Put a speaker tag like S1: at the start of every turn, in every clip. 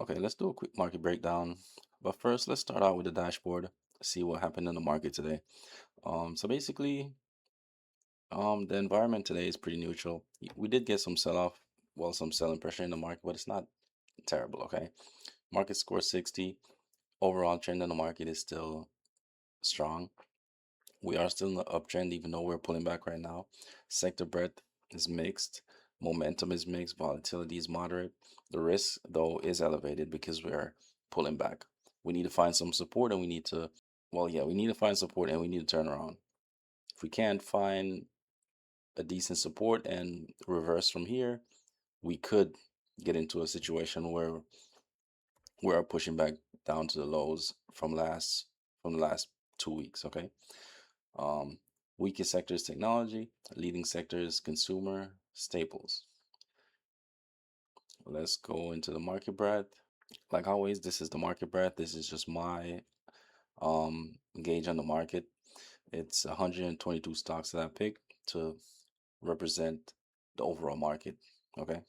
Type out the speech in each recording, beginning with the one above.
S1: Okay, let's do a quick market breakdown. But first, let's start out with the dashboard, see what happened in the market today. So basically, the environment today is pretty neutral. We did get some sell-off, well, some selling pressure in the market, but it's not terrible, okay? Market score 60. Overall trend in the market is still strong. We are still in the uptrend, even though we're pulling back right now. Sector breadth is mixed. Momentum is mixed. Volatility is moderate. The risk, though, is elevated because we're pulling back. We need to find some support and we need to, well, yeah, we need to find support and we need to turn around. If we can't find a decent support and reverse from here, we could get into a situation where we are pushing back down to the lows from the last 2 weeks, okay? Um, Weakest sector is technology, leading sector is consumer staples. Let's go into the market breadth. Like always, this is the market breadth. This is just my gauge on the market. It's 122 stocks that I picked to represent the overall market. Okay.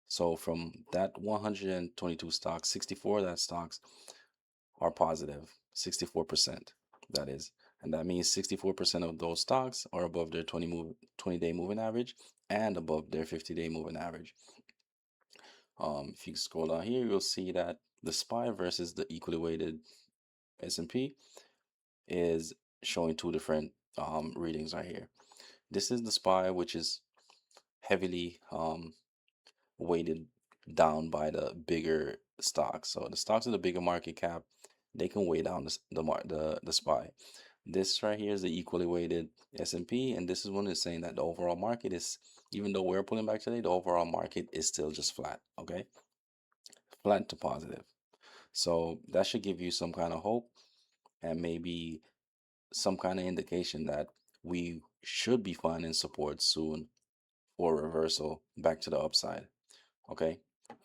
S1: So from that 122 stocks, 64 of that stocks are positive, 64%, that is. And that means 64% of those stocks are above their 20-day moving average and above their 50-day moving average. If you scroll down here, you'll see that the SPY versus the equally weighted S&P is showing two different readings right here. This is the SPY, which is heavily weighted down by the bigger stocks. So the stocks with the bigger market cap, they can weigh down the SPY. This right here is the equally weighted S&P, and this is one that's saying that the overall market is, even though we're pulling back today, the overall market is still just flat. Okay, flat to positive. So that should give you some kind of hope and maybe some kind of indication that we should be finding support soon for reversal back to the upside. Okay,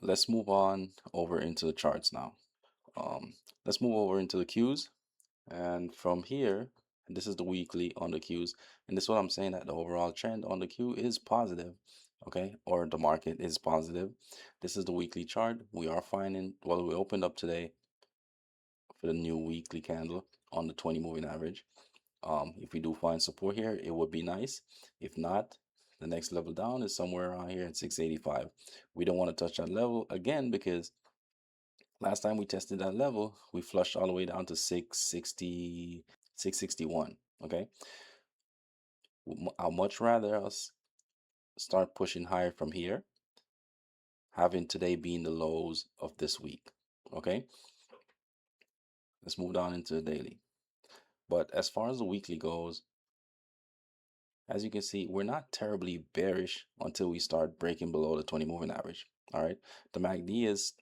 S1: let's move on over into the charts now. Let's move over into the Qs, and from here, this is the weekly on the Qs, and this is what I'm saying, that the overall trend on the Q is positive. Okay, or the market is positive. This is the weekly chart. We are finding, well, we opened up today for the new weekly candle on the 20 moving average. If we do find support here, it would be nice. If not, the next level down is somewhere around here at 685. We don't want to touch that level again because last time we tested that level, we flushed all the way down to 660, 661. Okay, I'd much rather us start pushing higher from here, having today being the lows of this week. Okay, let's move down into the daily. But as far as the weekly goes, as you can see, we're not terribly bearish until we start breaking below the 20 moving average. All right, the MACD is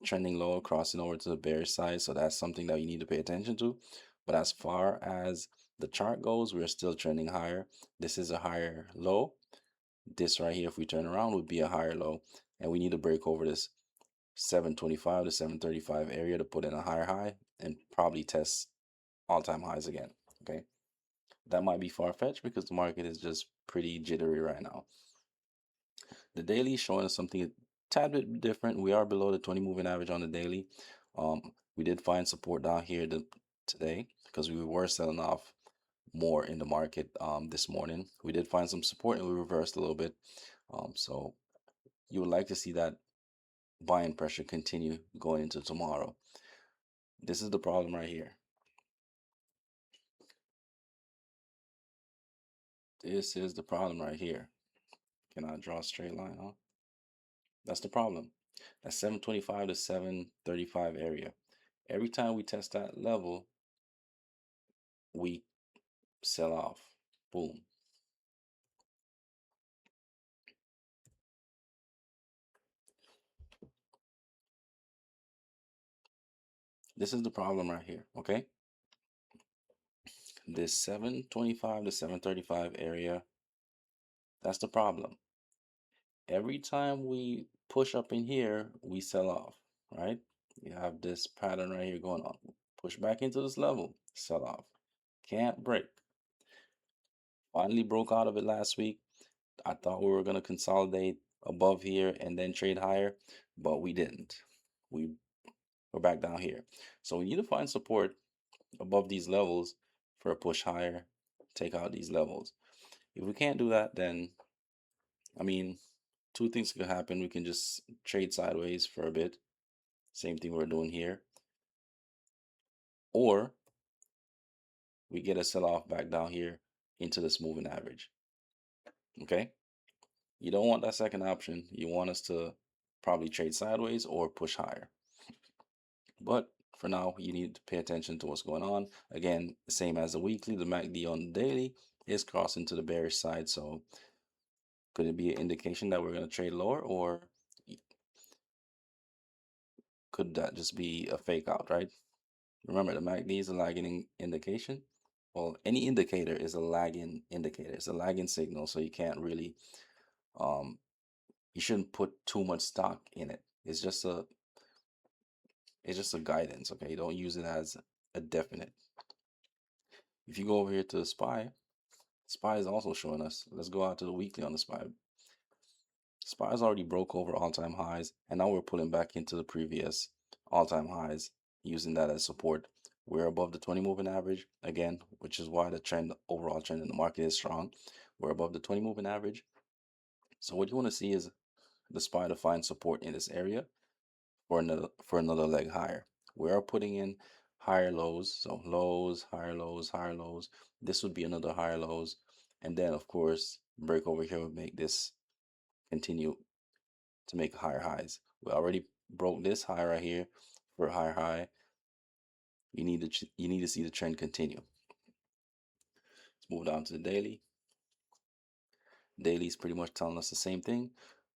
S1: trending lower, crossing over to the bearish side, so that's something that you need to pay attention to. But as far as the chart goes, we're still trending higher. This is a higher low. This right here, if we turn around, would be a higher low, and we need to break over this 725 to 735 area to put in a higher high and probably test all-time highs again. Okay, that might be far-fetched because the market is just pretty jittery right now. The daily is showing us something a tad bit different. We are below the 20 moving average on the daily. We did find support down here today because we were selling off more in the market this morning. We did find some support and we reversed a little bit. So you would like to see that buying pressure continue going into tomorrow. This is the problem right here. This is the problem right here. Can I draw a straight line, huh? That's the problem. That's 725 to 735 area. Every time we test that level, we sell off. Boom. This is the problem right here, okay? This 725 to 735 area, that's the problem. Every time we push up in here, we sell off, right? You have this pattern right here going on. Push back into this level, sell off. Can't break. Finally broke out of it last week. I thought we were going to consolidate above here and then trade higher, but we didn't. We're back down here. So we need to find support above these levels for a push higher, take out these levels. If we can't do that, then I mean, two things could happen. We can just trade sideways for a bit. Same thing we're doing here. Or we get a sell-off back down here into this moving average. Okay? You don't want that second option. You want us to probably trade sideways or push higher. But for now, you need to pay attention to what's going on. Again, same as the weekly, the MACD on the daily is crossing to the bearish side. So could it be an indication that we're going to trade lower, or could that just be a fake out, right? Remember, the MACD is a lagging indication. Well, any indicator is a lagging indicator. It's a lagging signal, so you can't really, you shouldn't put too much stock in it. It's just a guidance, okay? Don't use it as a definite. If you go over here to the SPY is also showing us. Let's go out to the weekly on the SPY. SPY's already broke over all-time highs, and now we're pulling back into the previous all-time highs, using that as support. We're above the 20 moving average again, which is why the trend, overall trend in the market is strong. We're above the 20 moving average. So what you want to see is the SPY to find support in this area for another leg higher. We are putting in higher lows, so lows, higher lows, higher lows. This would be another higher lows, and then of course break over here would make this continue to make higher highs. We already broke this high right here for a higher high. You need to see the trend continue. Let's move down to the daily. Daily is pretty much telling us the same thing.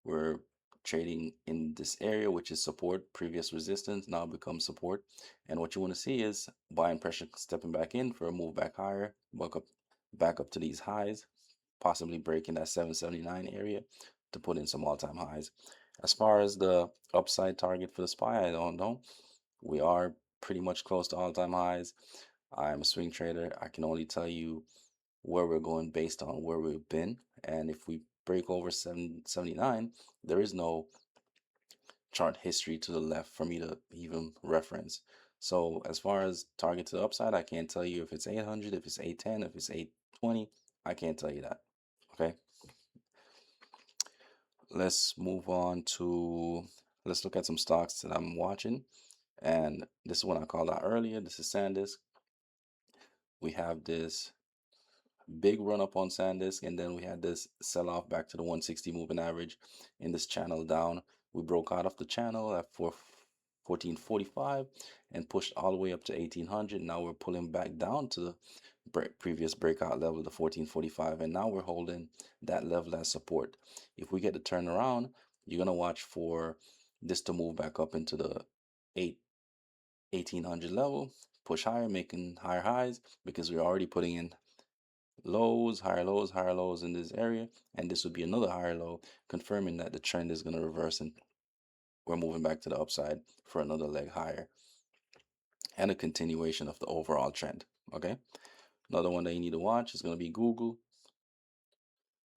S1: We're trading in this area, which is support, previous resistance, now becomes support. And what you want to see is buying pressure stepping back in for a move back higher, back up to these highs, possibly breaking that 779 area to put in some all-time highs. As far as the upside target for the SPY, I don't know. We are pretty much close to all-time highs. I'm a swing trader. I can only tell you where we're going based on where we've been. And if we break over 779, there is no chart history to the left for me to even reference. So as far as target to the upside, I can't tell you if it's 800, if it's 810, if it's 820. I can't tell you that. Okay. Let's move on to, let's look at some stocks that I'm watching. And this is one I called out earlier. This is SanDisk. We have this big run up on SanDisk, and then we had this sell off back to the 160 moving average in this channel down. We broke out of the channel at 1445 and pushed all the way up to 1800. Now we're pulling back down to the previous breakout level, the 1445, and now we're holding that level as support. If we get to turn around, you're gonna watch for this to move back up into the 1800 level, push higher, making higher highs, because we're already putting in lows, higher lows in this area, and this would be another higher low, confirming that the trend is going to reverse and we're moving back to the upside for another leg higher and a continuation of the overall trend. Okay, another one that you need to watch is going to be Google.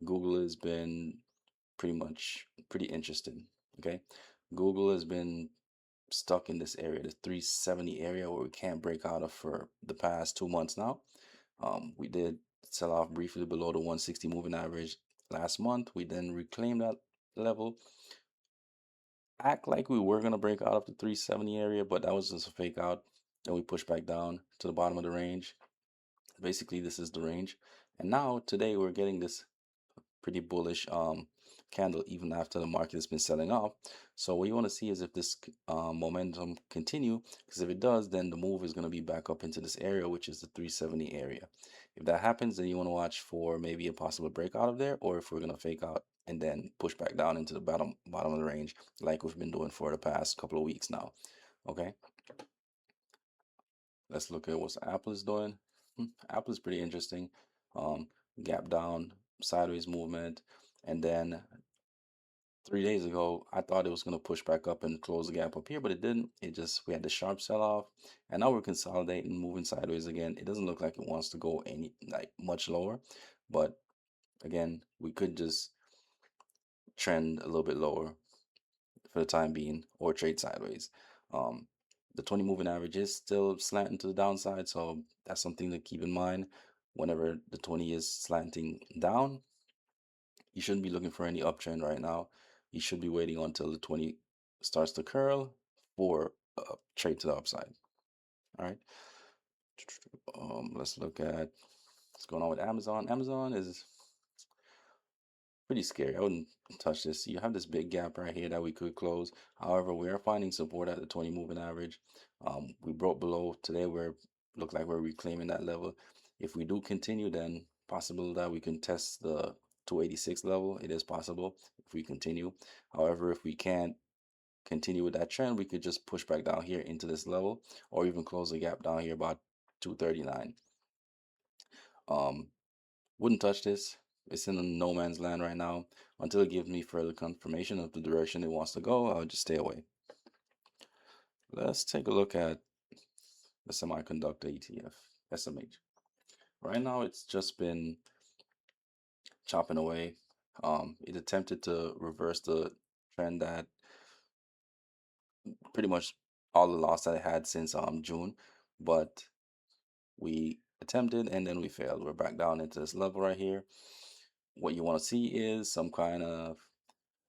S1: Google has been pretty interesting. Okay, Google has been stuck in this area, the 370 area, where we can't break out of for the past 2 months now. We did sell off briefly below the 160 moving average last month. We then reclaimed that level, act like we were going to break out of the 370 area, but that was just a fake out. Then we pushed back down to the bottom of the range. Basically, this is the range. And now today we're getting this pretty bullish candle even after the market has been selling off. So what you want to see is if this momentum continue, because if it does, then the move is going to be back up into this area, which is the 370 area. If that happens, then you want to watch for maybe a possible breakout of there, or if we're going to fake out and then push back down into the bottom of the range like we've been doing for the past couple of weeks now. Okay, let's look at what Apple is doing. Apple is pretty interesting. Gap down, sideways movement, and then 3 days ago I thought it was going to push back up and close the gap up here, but it didn't. We had the sharp sell off, and now we're consolidating, moving sideways again. It doesn't look like it wants to go any much lower, but again, we could just trend a little bit lower for the time being or trade sideways. Um, the 20 moving average is still slanting to the downside, so that's something to keep in mind. Whenever the 20 is slanting down, you shouldn't be looking for any uptrend right now. You should be waiting until the 20 starts to curl for a trade to the upside. All right. Let's look at what's going on with Amazon. Amazon is pretty scary. I wouldn't touch this. You have this big gap right here that we could close. However, we are finding support at the 20 moving average. We broke below today. We're look like we're reclaiming that level. If we do continue, then possible that we can test the 286 level. It is possible if we continue. However, if we can't continue with that trend, we could just push back down here into this level or even close the gap down here about 239. Um, wouldn't touch this. It's in a no man's land right now. Until it gives me further confirmation of the direction it wants to go, I'll just stay away. Let's take a look at the semiconductor ETF, SMH. Right now, it's just been chopping away. It attempted to reverse the trend that pretty much all the loss that it had since June, but we attempted and then we failed. We're back down into this level right here. What you want to see is some kind of,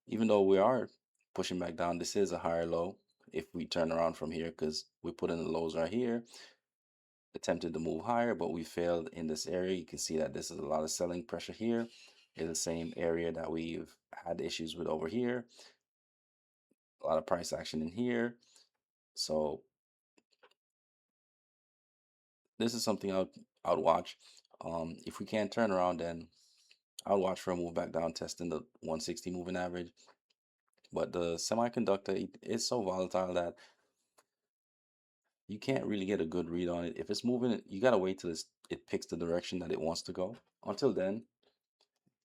S1: even though we are pushing back down, this is a higher low. If we turn around from here, because we put in the lows right here, attempted to move higher, but we failed in this area. You can see that this is a lot of selling pressure here. It's the same area that we've had issues with over here. A lot of price action in here. So this is something I would watch. If we can't turn around, then I would watch for a move back down, testing the 160 moving average. But the semiconductor is so volatile that you can't really get a good read on it. If it's moving, you gotta wait till it picks the direction that it wants to go. Until then,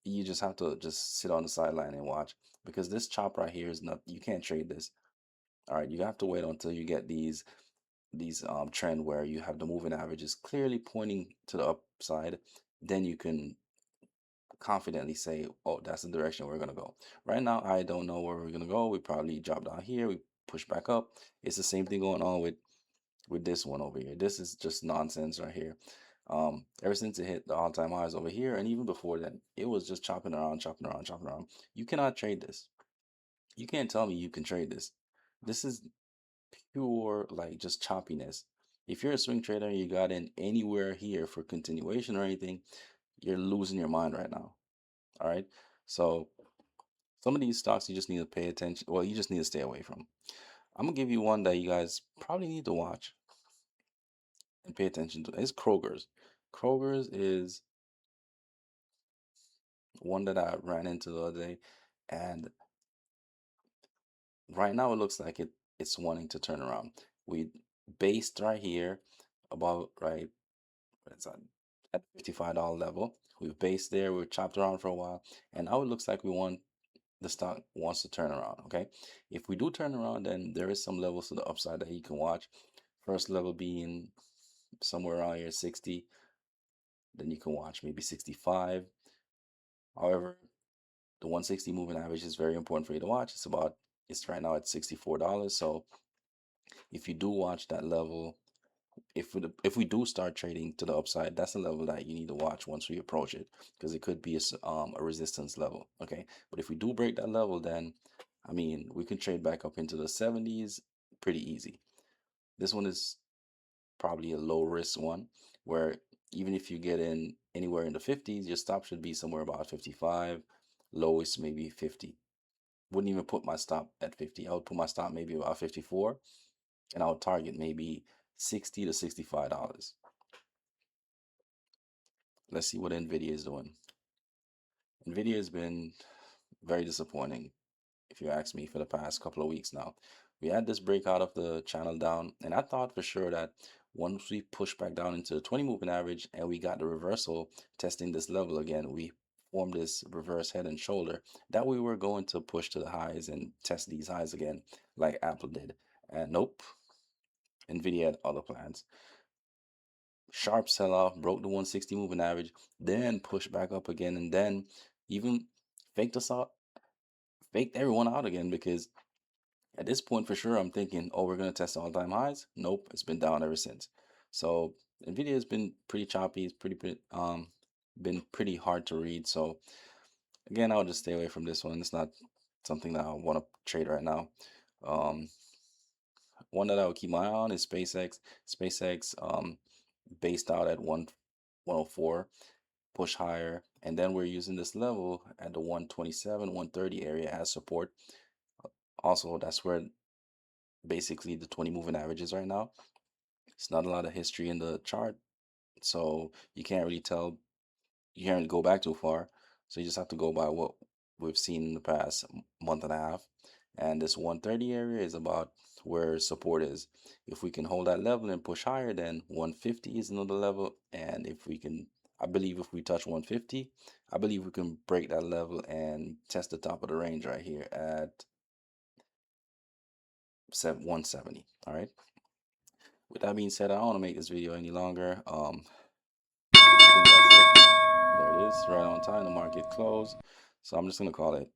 S1: you just have to just sit on the sideline and watch because this chop right here is not. You can't trade this. All right, you have to wait until you get these trend where you have the moving averages clearly pointing to the upside. Then you can confidently say, oh, that's the direction we're gonna go. Right now, I don't know where we're gonna go. We probably drop down here. We push back up. It's the same thing going on with this one over here. This is just nonsense right here. Ever since it hit the all-time highs over here, and even before then, it was just chopping around, chopping around, chopping around. You cannot trade this. You can't tell me you can trade this. This is pure like just choppiness. If you're a swing trader and you got in anywhere here for continuation or anything, you're losing your mind right now. All right. So some of these stocks you just need to pay attention. Well, you just need to stay away from. I'm gonna give you one that you guys probably need to watch and pay attention to. It's Kroger's. Kroger's is one that I ran into the other day, and right now it looks like it's wanting to turn around. We based right here about right it's at $55 level. We've based there, we've chopped around for a while, and now it looks like we want the stock wants to turn around. Okay. If we do turn around, then there is some levels to the upside that you can watch. First level being somewhere around here 60, then you can watch maybe 65. However, the 160 moving average is very important for you to watch. It's right now at $64. So if you do watch that level, if we do start trading to the upside, that's a level that you need to watch once we approach it because it could be a resistance level. Okay, but if we do break that level, then I mean we can trade back up into the 70s pretty easy. This one is probably a low risk one where even if you get in anywhere in the 50s, your stop should be somewhere about 55, lowest maybe 50. Wouldn't even put my stop at 50. I would put my stop maybe about 54 and I would target maybe 60 to $65. Let's see what Nvidia is doing. Nvidia has been very disappointing, if you ask me, for the past couple of weeks now. We had this breakout of the channel down, and I thought for sure that once we push back down into the 20 moving average and we got the reversal testing this level again, we formed this reverse head and shoulder, that we were going to push to the highs and test these highs again, like Apple did. And nope, Nvidia had other plans. Sharp sell off, broke the 160 moving average, then pushed back up again, and then even faked us out faked everyone out again, because at this point for sure I'm thinking, oh, we're gonna test all-time highs. Nope, it's been down ever since. So Nvidia has been pretty choppy. It's been pretty hard to read. So again, I'll just stay away from this one. It's not something that I want to trade right now. Um, One that I would keep my eye on is SpaceX. SpaceX based out at 104, push higher, and then we're using this level at the 127, 130 area as support. Also, that's where basically the 20 moving average is right now. It's not a lot of history in the chart, so you can't really tell. You can't really go back too far. So you just have to go by what we've seen in the past month and a half. And this 130 area is about where support is. If we can hold that level and push higher, then 150 is another level. And if we can, I believe if we touch 150, I believe we can break that level and test the top of the range right here at 170. All right. With that being said, I don't want to make this video any longer. I think that's it. There it is, right on time. The market closed. So I'm just gonna call it.